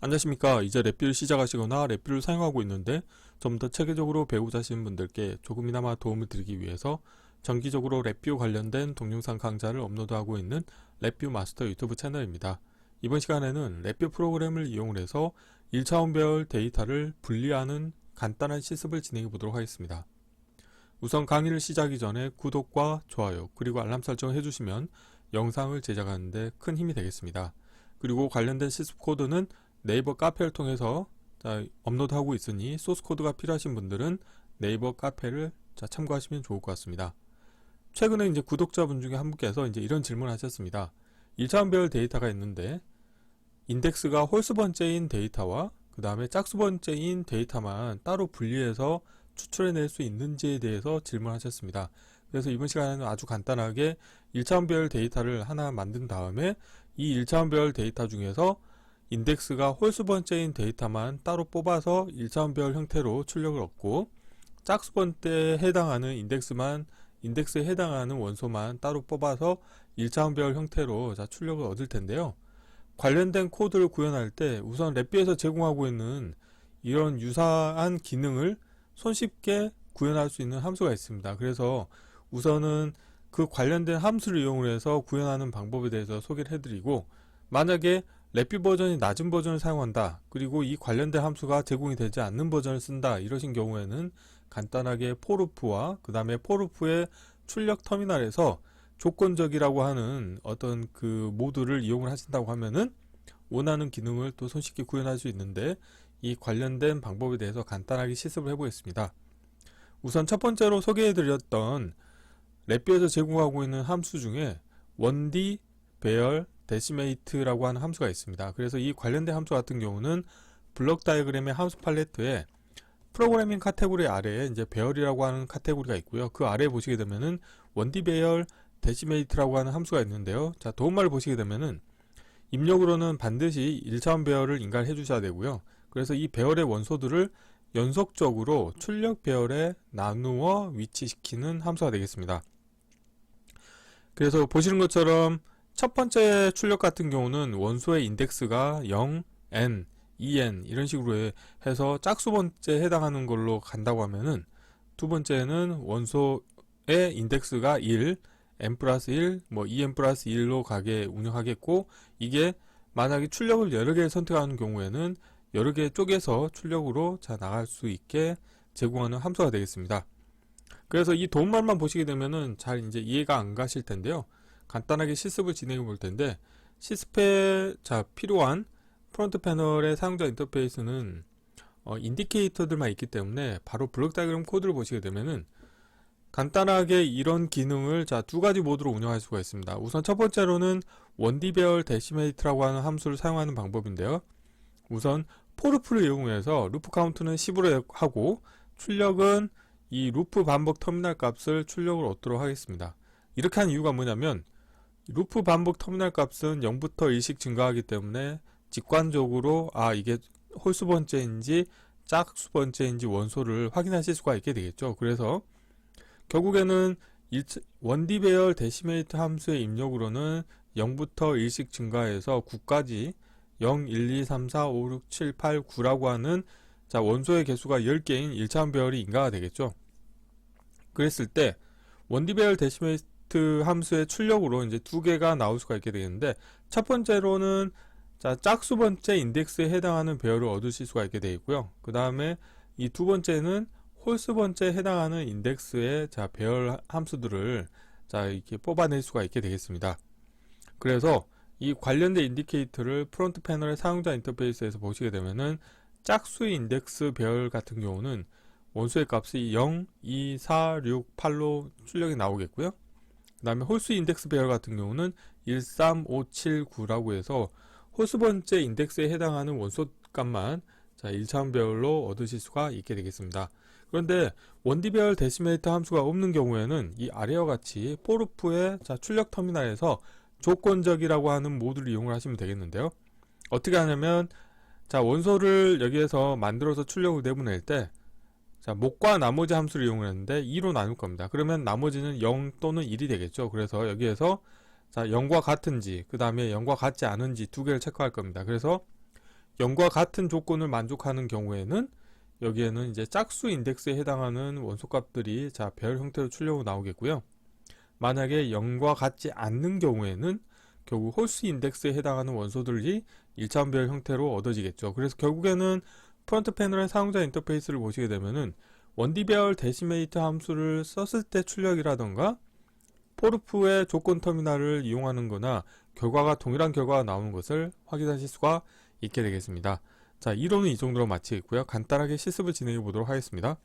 안녕하십니까. 이제 랩뷰를 시작하시거나 랩뷰를 사용하고 있는데 좀 더 체계적으로 배우자 하시는 분들께 조금이나마 도움을 드리기 위해서 정기적으로 랩뷰 관련된 동영상 강좌를 업로드하고 있는 랩뷰 마스터 유튜브 채널입니다. 이번 시간에는 랩뷰 프로그램을 이용해서 1차원별 데이터를 분리하는 간단한 실습을 진행해 보도록 하겠습니다. 우선 강의를 시작하기 전에 구독과 좋아요 그리고 알람 설정을 해주시면 영상을 제작하는데 큰 힘이 되겠습니다. 그리고 관련된 실습 코드는 네이버 카페를 통해서 업로드하고 있으니 소스 코드가 필요하신 분들은 네이버 카페를 참고하시면 좋을 것 같습니다. 최근에 이제 구독자분 중에 한 분께서 이제 이런 질문을 하셨습니다. 1차원별 데이터가 있는데 인덱스가 홀수 번째인 데이터와 그 다음에 짝수 번째인 데이터만 따로 분리해서 추출해낼 수 있는지에 대해서 질문하셨습니다. 그래서 이번 시간에는 아주 간단하게 1차원별 데이터를 하나 만든 다음에 이 1차원별 데이터 중에서 인덱스가 홀수 번째인 데이터만 따로 뽑아서 1차원별 형태로 출력을 얻고 짝수 번째에 해당하는 인덱스에 해당하는 원소만 따로 뽑아서 1차원별 형태로 출력을 얻을 텐데요. 관련된 코드를 구현할 때 우선 랩뷰에서 제공하고 있는 이런 유사한 기능을 손쉽게 구현할 수 있는 함수가 있습니다. 그래서 우선은 그 관련된 함수를 이용해서 구현하는 방법에 대해서 소개를 해드리고, 만약에 랩뷰 버전이 낮은 버전을 사용한다, 그리고 이 관련된 함수가 제공이 되지 않는 버전을 쓴다, 이러신 경우에는 간단하게 포루프와 그 다음에 포루프의 출력 터미널에서 조건적이라고 하는 어떤 그 모듈을 이용을 하신다고 하면은 원하는 기능을 또 손쉽게 구현할 수 있는데, 이 관련된 방법에 대해서 간단하게 실습을 해보겠습니다. 우선 첫 번째로 소개해드렸던 랩뷰에서 제공하고 있는 함수 중에 1D 배열 데시메이트라고 하는 함수가 있습니다. 그래서 이 관련된 함수 같은 경우는 블록 다이어그램의 함수 팔레트에 프로그래밍 카테고리 아래에 이제 배열이라고 하는 카테고리가 있고요. 그 아래에 보시게 되면은 1D 배열 데시메이트라고 하는 함수가 있는데요. 자, 도움말을 보시게 되면은 입력으로는 반드시 1차원 배열을 인가해 주셔야 되고요. 그래서 이 배열의 원소들을 연속적으로 출력 배열에 나누어 위치시키는 함수가 되겠습니다. 그래서 보시는 것처럼 첫 번째 출력 같은 경우는 원소의 인덱스가 0, n, 2n 이런 식으로 해서 짝수 번째에 해당하는 걸로 간다고 하면은, 두 번째는 원소의 인덱스가 1, n 플러스 1, 뭐 2n 플러스 1로 가게 운영하겠고, 이게 만약에 출력을 여러 개 선택하는 경우에는 여러 개 쪼개서 출력으로 나갈 수 있게 제공하는 함수가 되겠습니다. 그래서 이 도움말만 보시게 되면은 잘 이제 이해가 안 가실 텐데요. 간단하게 실습을 진행해 볼 텐데, 실습에 필요한 프론트 패널의 사용자 인터페이스는 인디케이터들만 있기 때문에 바로 블록 다이어그램 코드를 보시게 되면은 간단하게 이런 기능을 두 가지 모드로 운영할 수가 있습니다. 우선 첫 번째로는 1D 배열 데시메이트라고 하는 함수를 사용하는 방법인데요. 우선 포루프를 이용해서 루프 카운트는 10으로 하고 출력은 이 루프 반복 터미널 값을 출력을 얻도록 하겠습니다. 이렇게 한 이유가 뭐냐면, 루프 반복 터미널 값은 0부터 1씩 증가하기 때문에 직관적으로 이게 홀수 번째인지 짝수 번째인지 원소를 확인하실 수가 있게 되겠죠. 그래서 결국에는 1D 배열 데시메이트 함수의 입력으로는 0부터 1씩 증가해서 9까지 0, 1, 2, 3, 4, 5, 6, 7, 8, 9라고 하는 원소의 개수가 10개인 1차원 배열이 인가가 되겠죠. 그랬을 때 1D 배열 데시메이트 함수의 출력으로 이제 두 개가 나올 수가 있게 되겠는데, 첫 번째로는 짝수 번째 인덱스에 해당하는 배열을 얻으실 수가 있게 되어 있고요. 그 다음에 이 두 번째는 홀수 번째에 해당하는 인덱스의 배열 함수들을 이렇게 뽑아낼 수가 있게 되겠습니다. 그래서 이 관련된 인디케이터를 프론트 패널의 사용자 인터페이스에서 보시게 되면은, 짝수의 인덱스 배열 같은 경우는 원소의 값이 0, 2, 4, 6, 8로 출력이 나오겠고요. 그 다음에 홀수 인덱스 배열 같은 경우는 1, 3, 5, 7, 9라고 해서 홀수 번째 인덱스에 해당하는 원소 값만 1차원 배열로 얻으실 수가 있게 되겠습니다. 그런데 1D 배열 데시메이터 함수가 없는 경우에는 이 아래와 같이 포루프의 출력 터미널에서 조건적이라고 하는 모듈을 이용을 하시면 되겠는데요. 어떻게 하냐면, 원소를 여기에서 만들어서 출력을 내보낼 때 목과 나머지 함수를 이용했는데 2로 나눌 겁니다. 그러면 나머지는 0 또는 1이 되겠죠. 그래서 여기에서 0과 같은지 그 다음에 0과 같지 않은지 두 개를 체크할 겁니다. 그래서 0과 같은 조건을 만족하는 경우에는 여기에는 이제 짝수 인덱스에 해당하는 원소값들이 자 배열 형태로 출력으로 나오겠고요. 만약에 0과 같지 않는 경우에는 결국 홀수 인덱스에 해당하는 원소들이 1차원 배열 형태로 얻어지겠죠. 그래서 결국에는 프론트 패널의 사용자 인터페이스를 보시게 되면은 1D 배열 데시메이트 함수를 썼을 때 출력이라던가 포르프의 조건 터미널을 이용하는 거나 결과가 동일한 결과가 나오는 것을 확인하실 수가 있게 되겠습니다. 자, 이론은 이 정도로 마치겠고요. 간단하게 실습을 진행해 보도록 하겠습니다.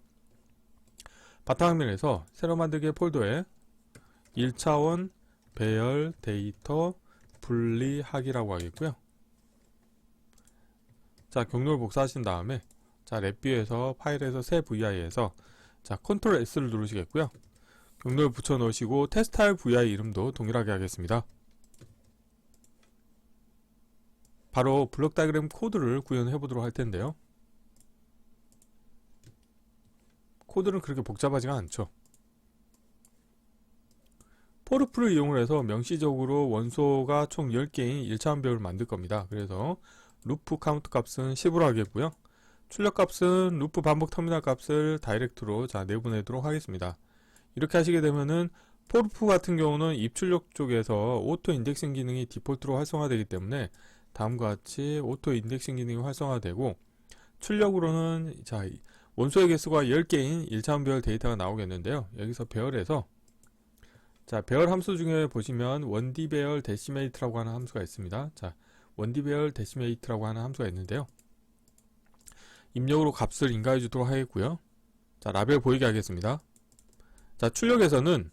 바탕화면에서 새로 만들기 폴더에 1차원 배열 데이터 분리하기라고 하겠고요. 자, 경로를 복사하신 다음에 자, 랩뷰에서 파일에서 새 VI에서 자, 컨트롤 S를 누르시겠고요. 경로를 붙여 넣으시고 테스트할 VI 이름도 동일하게 하겠습니다. 바로 블록 다이그램 코드를 구현해 보도록 할 텐데요. 코드는 그렇게 복잡하지가 않죠. 포르프를 이용해서 명시적으로 원소가 총 10개인 1차원 배열을 만들 겁니다. 그래서 루프 카운트 값은 10으로 하겠고요. 출력 값은 루프 반복 터미널 값을 다이렉트로 자 내보내도록 하겠습니다. 이렇게 하시게 되면은 포르프 같은 경우는 입출력 쪽에서 오토 인덱싱 기능이 디폴트로 활성화되기 때문에 다음과 같이 오토 인덱싱 기능이 활성화되고 출력으로는 자 원소의 개수가 10개인 1차원 배열 데이터가 나오겠는데요. 여기서 배열에서 자 배열 함수 중에 보시면 1D 배열 데시메이트라고 하는 함수가 있습니다. 자 1D 배열 데시메이트라고 하는 함수가 있는데요. 입력으로 값을 인가해 주도록 하겠고요. 자 라벨 보이게 하겠습니다. 자 출력에서는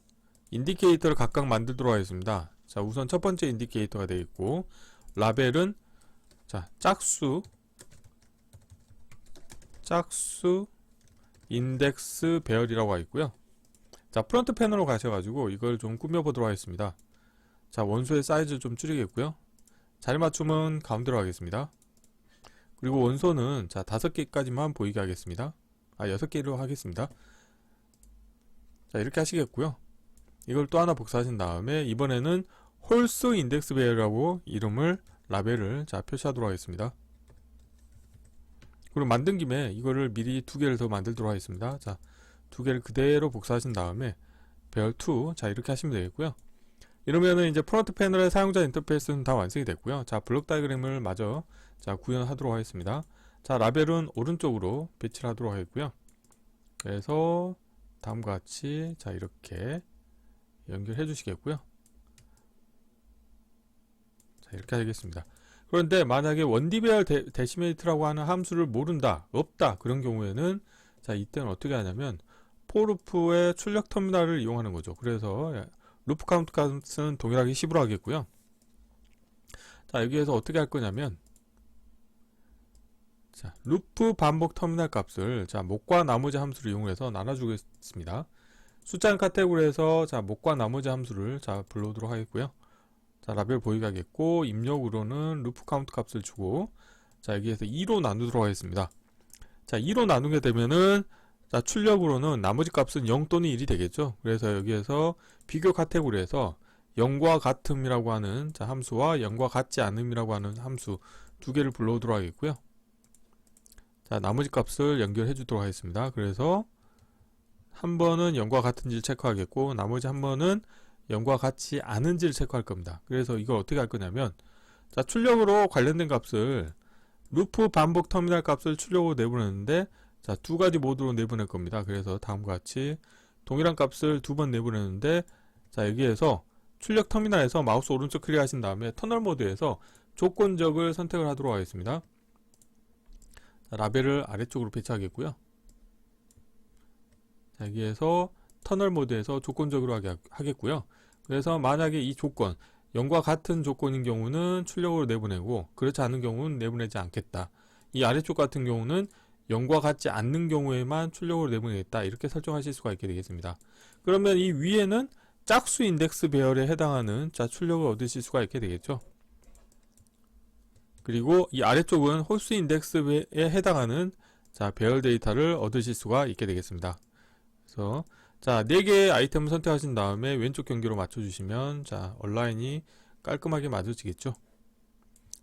인디케이터를 각각 만들도록 하겠습니다. 자 우선 첫 번째 인디케이터가 되겠고 라벨은 자 짝수 인덱스 배열이라고 하겠고요. 자 프론트 패널로 가셔가지고 이걸 좀 꾸며보도록 하겠습니다. 자 원소의 사이즈 좀 줄이겠고요. 자리 맞춤은 가운데로 하겠습니다. 그리고 원소는 자 5개까지만 보이게 하겠습니다. 6개로 하겠습니다. 자 이렇게 하시겠고요. 이걸 또 하나 복사하신 다음에 이번에는 홀수 인덱스 배열이라고 이름을 라벨을 자 표시하도록 하겠습니다. 그리고 만든 김에 이거를 미리 2개를 더 만들도록 하겠습니다. 자 2개를 그대로 복사하신 다음에 배열 2 자 이렇게 하시면 되겠고요. 이러면은 이제 프론트 패널의 사용자 인터페이스는 다 완성이 됐고요. 자 블록 다이그램을 마저 자 구현하도록 하겠습니다. 자 라벨은 오른쪽으로 배치를 하도록 하겠고요. 그래서 다음과 같이 자 이렇게 연결해 주시겠고요. 자 이렇게 하겠습니다. 그런데 만약에 1D 배열 데시메이트라고 하는 함수를 모른다, 없다 그런 경우에는 자 이때는 어떻게 하냐면 포르프의 출력 터미널을 이용하는 거죠. 그래서 루프 카운트 값은 동일하게 10으로 하겠고요. 자 여기에서 어떻게 할 거냐면 자 루프 반복 터미널 값을 자 목과 나머지 함수를 이용해서 나눠주겠습니다. 숫자는 카테고리에서 자 목과 나머지 함수를 자 불러오도록 하겠고요. 자 라벨 보이게 하겠고 입력으로는 루프 카운트 값을 주고 자 여기에서 2로 나누도록 하겠습니다. 자 2로 나누게 되면은 자 출력으로는 나머지 값은 0 또는 1이 되겠죠. 그래서 여기에서 비교 카테고리에서 0과 같음이라고 하는 자 함수와 0과 같지 않음이라고 하는 함수 2개를 불러오도록 하겠고요. 자 나머지 값을 연결해 주도록 하겠습니다. 그래서 한 번은 0과 같은지를 체크하겠고 나머지 한 번은 0과 같지 않은지를 체크할 겁니다. 그래서 이걸 어떻게 할 거냐면 자 출력으로 관련된 값을 루프 반복 터미널 값을 출력으로 내보내는데 자 2가지 모드로 내보낼 겁니다. 그래서 다음과 같이 동일한 값을 2번 내보내는데 자 여기에서 출력 터미널에서 마우스 오른쪽 클릭하신 다음에 터널 모드에서 조건적을 선택을 하도록 하겠습니다. 자, 라벨을 아래쪽으로 배치하겠고요. 자, 여기에서 터널 모드에서 조건적으로 하겠고요. 그래서 만약에 이 조건 0과 같은 조건인 경우는 출력으로 내보내고 그렇지 않은 경우는 내보내지 않겠다. 이 아래쪽 같은 경우는 0과 같지 않는 경우에만 출력으로 내보내겠다. 이렇게 설정하실 수가 있게 되겠습니다. 그러면 이 위에는 짝수 인덱스 배열에 해당하는 자 출력을 얻으실 수가 있게 되겠죠. 그리고 이 아래쪽은 홀수 인덱스에 해당하는 자 배열 데이터를 얻으실 수가 있게 되겠습니다. 그래서 자 4개의 아이템을 선택하신 다음에 왼쪽 경계로 맞춰주시면 자 얼라인이 깔끔하게 맞춰지겠죠.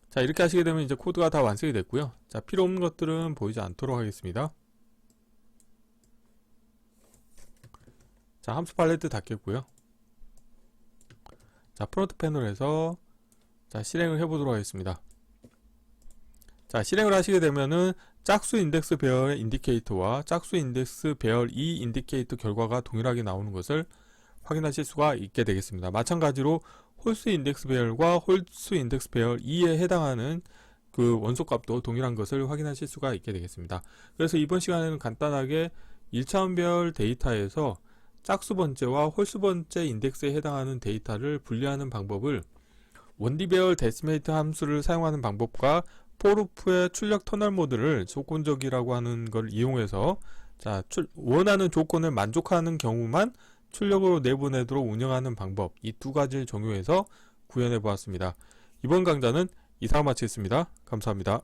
자, 이렇게 하시게 되면 이제 코드가 다 완성이 됐고요. 자, 필요 없는 것들은 보이지 않도록 하겠습니다. 자, 함수 팔레트 닫겠고요. 자, 프론트 패널에서 자, 실행을 해보도록 하겠습니다. 자, 실행을 하시게 되면은 짝수 인덱스 배열 인디케이터와 짝수 인덱스 배열 2 인디케이터 결과가 동일하게 나오는 것을 확인하실 수가 있게 되겠습니다. 마찬가지로 홀수 인덱스 배열과 홀수 인덱스 배열 2에 해당하는 그 원소값도 동일한 것을 확인하실 수가 있게 되겠습니다. 그래서 이번 시간에는 간단하게 1차원별 데이터에서 짝수 번째와 홀수 번째 인덱스에 해당하는 데이터를 분리하는 방법을 원디 배열 데시메이트 함수를 사용하는 방법과 포루프의 출력 터널 모드를 조건적이라고 하는 걸 이용해서 자, 원하는 조건을 만족하는 경우만 출력으로 내보내도록 운영하는 방법, 이 두 가지를 적용해서 구현해 보았습니다. 이번 강좌는 이상 마치겠습니다. 감사합니다.